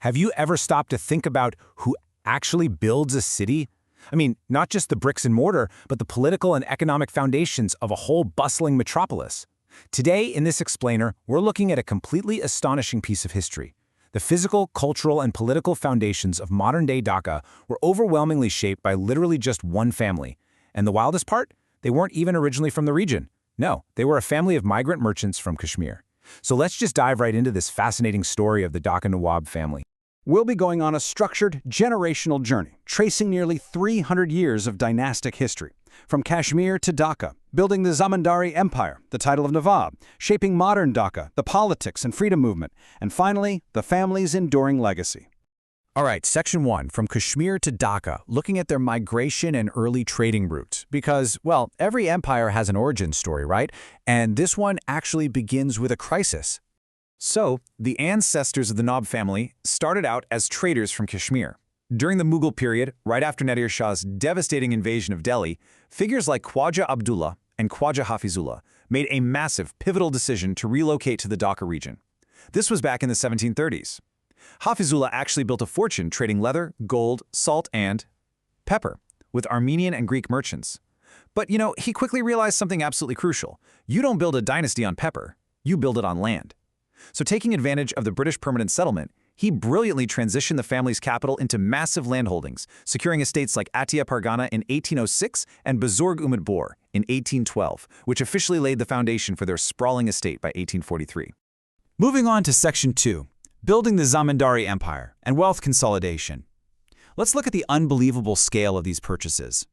Have you ever stopped to think about who actually builds a city? I mean, not just the bricks and mortar, but the political and economic foundations of a whole bustling metropolis. Today, in this explainer, we're looking at a completely astonishing piece of history. The physical, cultural, and political foundations of modern-day Dhaka were overwhelmingly shaped by literally just one family. And the wildest part? They weren't even originally from the region. No, they were a family of migrant merchants from Kashmir. So let's just dive right into this fascinating story of the Dhaka Nawab family. We'll be going on a structured, generational journey, tracing nearly 300 years of dynastic history. From Kashmir to Dhaka, building the Zamindari Empire, the title of Nawab, shaping modern Dhaka, the politics and freedom movement, and finally, the family's enduring legacy. All right, Section 1, from Kashmir to Dhaka, looking at their migration and early trading routes. Because, well, every empire has an origin story, right? And this one actually begins with a crisis. So, the ancestors of the Nawab family started out as traders from Kashmir. During the Mughal period, right after Nadir Shah's devastating invasion of Delhi, figures like Khwaja Abdullah and Khwaja Hafizullah made a massive, pivotal decision to relocate to the Dhaka region. This was back in the 1730s. Hafizullah actually built a fortune trading leather, gold, salt, and pepper with Armenian and Greek merchants. But, he quickly realized something absolutely crucial. You don't build a dynasty on pepper, you build it on land. So taking advantage of the British permanent settlement, he brilliantly transitioned the family's capital into massive landholdings, securing estates like Atia Pargana in 1806 and Buzurg Umid Bor in 1812, which officially laid the foundation for their sprawling estate by 1843. Moving on to Section 2, building the Zamindari Empire and wealth consolidation. Let's look at the unbelievable scale of these purchases.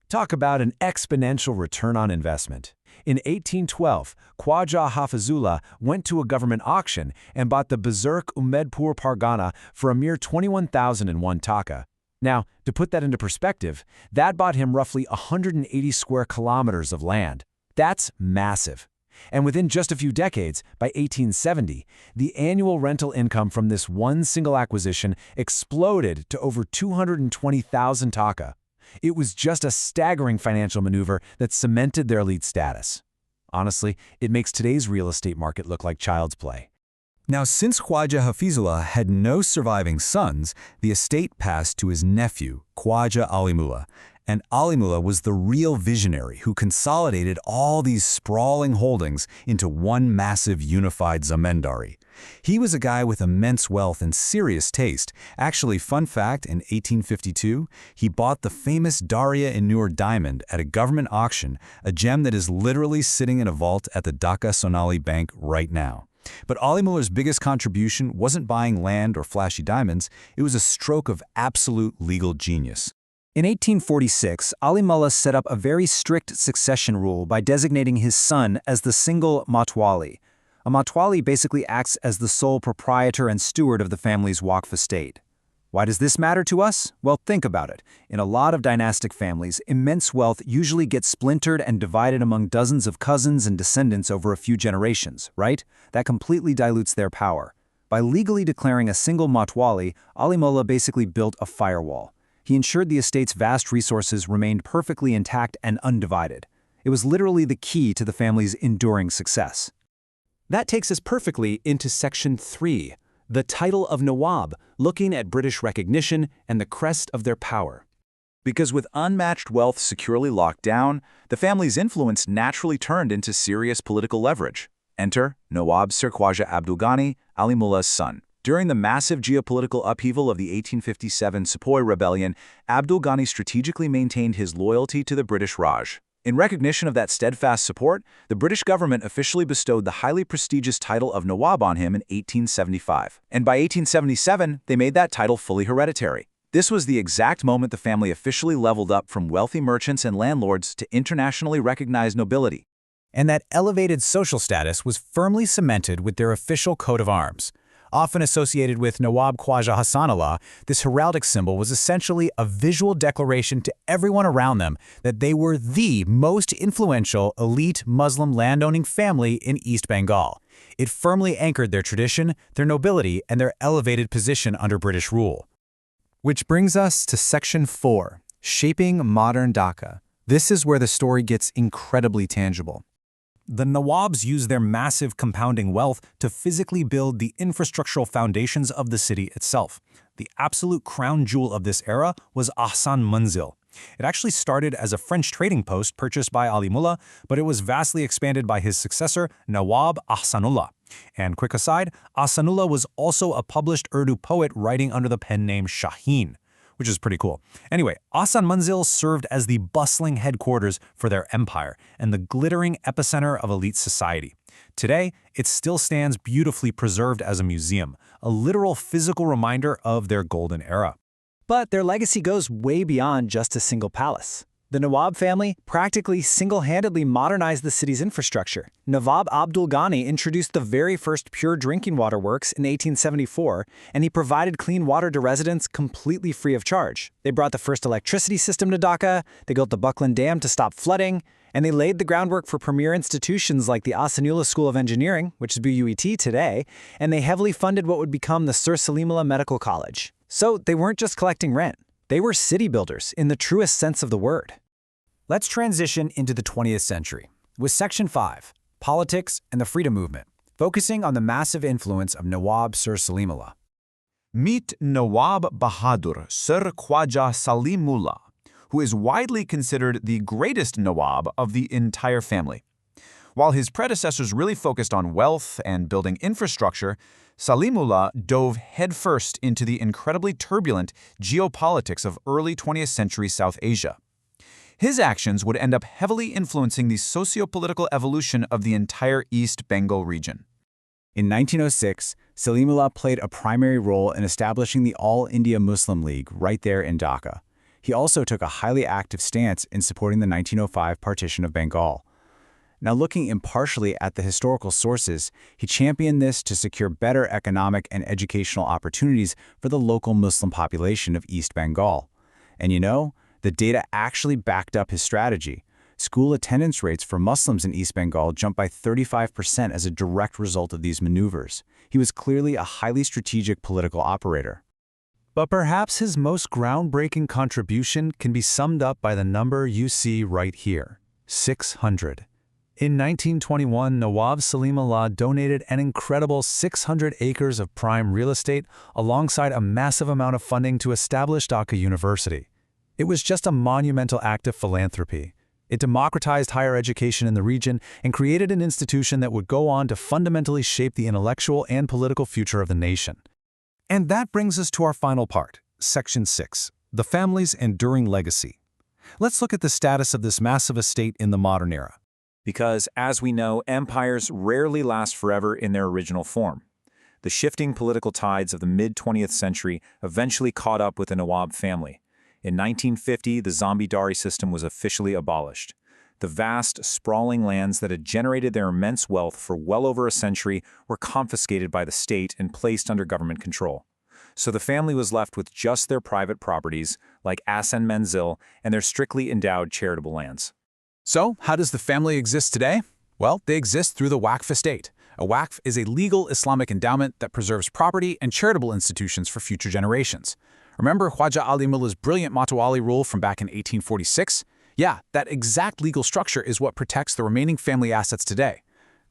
Talk about an exponential return on investment. In 1812, Khwaja Hafizullah went to a government auction and bought the Buzurg Umedpur Pargana for a mere 21,001 taka. Now, to put that into perspective, that bought him roughly 180 square kilometers of land. That's massive. And within just a few decades, by 1870, the annual rental income from this one single acquisition exploded to over 220,000 taka. It was just a staggering financial maneuver that cemented their elite status. Honestly, it makes today's real estate market look like child's play. Now, since Khwaja Hafizullah had no surviving sons, the estate passed to his nephew, Khwaja Alimullah. And Alimullah was the real visionary who consolidated all these sprawling holdings into one massive unified zamindari. He was a guy with immense wealth and serious taste. Actually, fun fact, in 1852, he bought the famous Daria-e-Nur diamond at a government auction, a gem that is literally sitting in a vault at the Dhaka Sonali Bank right now. But Alimullah's biggest contribution wasn't buying land or flashy diamonds, it was a stroke of absolute legal genius. In 1846, Alimullah set up a very strict succession rule by designating his son as the single Matwali. A Matwali basically acts as the sole proprietor and steward of the family's Waqf estate. Why does this matter to us? Well, think about it. In a lot of dynastic families, immense wealth usually gets splintered and divided among dozens of cousins and descendants over a few generations, right? That completely dilutes their power. By legally declaring a single Matwali, Alimullah basically built a firewall. He ensured the estate's vast resources remained perfectly intact and undivided. It was literally the key to the family's enduring success. That takes us perfectly into Section 3, the title of Nawab, looking at British recognition and the crest of their power. Because with unmatched wealth securely locked down, the family's influence naturally turned into serious political leverage. Enter Nawab Sir Khwaja Abdul Ghani, Alimullah's son. During the massive geopolitical upheaval of the 1857 Sepoy Rebellion, Abdul Ghani strategically maintained his loyalty to the British Raj. In recognition of that steadfast support, the British government officially bestowed the highly prestigious title of Nawab on him in 1875. And by 1877, they made that title fully hereditary. This was the exact moment the family officially leveled up from wealthy merchants and landlords to internationally recognized nobility. And that elevated social status was firmly cemented with their official coat of arms. Often associated with Nawab Khwaja Hasanullah, this heraldic symbol was essentially a visual declaration to everyone around them that they were the most influential elite Muslim landowning family in East Bengal. It firmly anchored their tradition, their nobility, and their elevated position under British rule. Which brings us to Section 4, shaping modern Dhaka. This is where the story gets incredibly tangible. the Nawabs used their massive compounding wealth to physically build the infrastructural foundations of the city itself. The absolute crown jewel of this era was Ahsan Manzil. It actually started as a French trading post purchased by Ali Mullah, but it was vastly expanded by his successor, Nawab Ahsanullah. And quick aside, Ahsanullah was also a published Urdu poet writing under the pen name Shaheen, which is pretty cool. Anyway, Ahsan Manzil served as the bustling headquarters for their empire and the glittering epicenter of elite society. Today, it still stands beautifully preserved as a museum, a literal physical reminder of their golden era. But their legacy goes way beyond just a single palace. The Nawab family practically single-handedly modernized the city's infrastructure. Nawab Abdul Ghani introduced the very first pure drinking water works in 1874, and he provided clean water to residents completely free of charge. They brought the first electricity system to Dhaka, they built the Buckland Dam to stop flooding, and they laid the groundwork for premier institutions like the Ahsanullah School of Engineering, which is BUET today, and they heavily funded what would become the Sir Salimullah Medical College. So they weren't just collecting rent. They were city builders in the truest sense of the word. Let's transition into the 20th century with Section 5, Politics and the Freedom Movement, focusing on the massive influence of Nawab Sir Salimullah. Meet Nawab Bahadur Sir Khwaja Salimullah, who is widely considered the greatest Nawab of the entire family. While his predecessors really focused on wealth and building infrastructure, Salimullah dove headfirst into the incredibly turbulent geopolitics of early 20th century South Asia. His actions would end up heavily influencing the socio-political evolution of the entire East Bengal region. In 1906, Salimullah played a primary role in establishing the All India Muslim League right there in Dhaka. He also took a highly active stance in supporting the 1905 partition of Bengal. Now, looking impartially at the historical sources, he championed this to secure better economic and educational opportunities for the local Muslim population of East Bengal. And you know, the data actually backed up his strategy. School attendance rates for Muslims in East Bengal jumped by 35% as a direct result of these maneuvers. He was clearly a highly strategic political operator. But perhaps his most groundbreaking contribution can be summed up by the number you see right here, 600. In 1921, Nawab Salimullah donated an incredible 600 acres of prime real estate alongside a massive amount of funding to establish Dhaka University. It was just a monumental act of philanthropy. It democratized higher education in the region and created an institution that would go on to fundamentally shape the intellectual and political future of the nation. And that brings us to our final part, Section 6, the family's enduring legacy. Let's look at the status of this massive estate in the modern era. Because, as we know, empires rarely last forever in their original form. The shifting political tides of the mid-20th century eventually caught up with the Nawab family. In 1950, the Zamindari system was officially abolished. The vast, sprawling lands that had generated their immense wealth for well over a century were confiscated by the state and placed under government control. So the family was left with just their private properties, like Ahsan Manzil, and their strictly endowed charitable lands. So, how does the family exist today? Well, they exist through the Waqf estate. A Waqf is a legal Islamic endowment that preserves property and charitable institutions for future generations. Remember Khwaja Ali Mullah's brilliant Matwali rule from back in 1846? Yeah, that exact legal structure is what protects the remaining family assets today.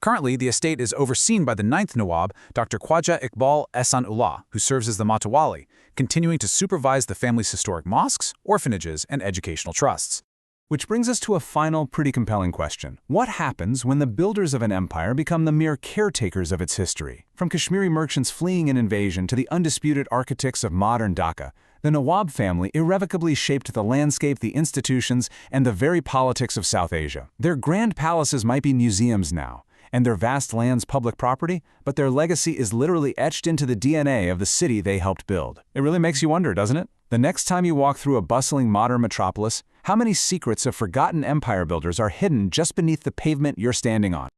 Currently, the estate is overseen by the 9th Nawab, Dr. Khwaja Iqbal Ehsan Ullah, who serves as the Matwali, continuing to supervise the family's historic mosques, orphanages, and educational trusts. Which brings us to a final, pretty compelling question. What happens when the builders of an empire become the mere caretakers of its history? From Kashmiri merchants fleeing an invasion to the undisputed architects of modern Dhaka, the Nawab family irrevocably shaped the landscape, the institutions, and the very politics of South Asia. Their grand palaces might be museums now, and their vast lands public property, but their legacy is literally etched into the DNA of the city they helped build. It really makes you wonder, doesn't it? The next time you walk through a bustling modern metropolis, how many secrets of forgotten empire builders are hidden just beneath the pavement you're standing on?